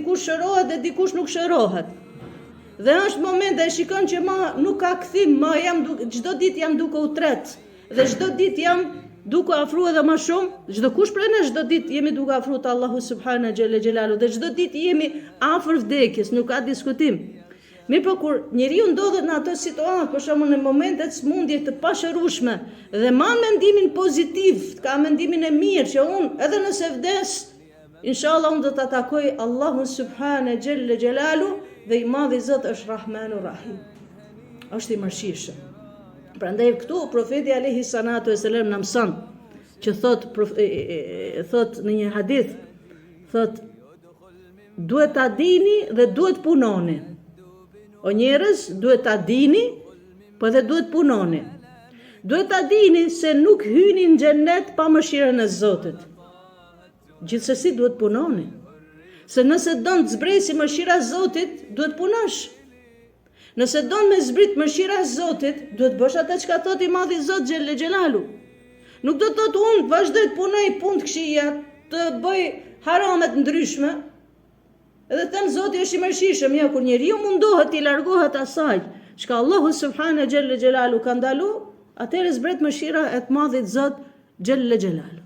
dikush shërohet dhe dikush nuk shërohet. Dhe është moment e shikon që ma nuk ka kthim, ma çdo ditë jam duke u tret, dhe çdo ditë jam duke afru edhe më shumë, çdo kush prej nesh çdo ditë jemi duke afru te Allahu subhanahu xhelle xhelalu, dhe çdo ditë jemi afër vdekjes, nuk ka diskutim. Mirë po kur njeriu ndodhet në ato situatë, për shembull në momente të smundje të pashërueshme dhe ma mendimin pozitiv, ka mendimin e mirë që unë edhe nëse vdes, inshallah unë do ta takoj Allahun subhanahu xhelle xhelalu, dhe i madhi Zot është Rahmanu Rahim. Është i mëshirshëm. Prandaj këtu profeti alayhi salatu wasalam na mëson që thot në një hadith, thot duhet ta dini dhe duhet punoni. O njerëz, duhet ta dini, po edhe duhet punoni. Duhet ta dini se nuk hyni në xhennet pa mëshirën e Zotit. Gjithsesi duhet punoni. Se nëse don të zbresi mëshira e Zotit, duhet punosh. Nëse don me zbrit mëshira e Zotit, duhet bësh atë çka thot i madhi Zot xhelle xhelalu. Nuk do të thotë unë vazhdoj të punoj punë të këqija, të bëj haramet ndryshme. Edhe them Zoti është i mëshirshëm, ja, kur njeriu mundohet të largohet asaj çka Allahu subhanahu xhelle xhelalu ka ndalu, atëherë zbret mëshira e të madhit Zot xhelle xhelalu.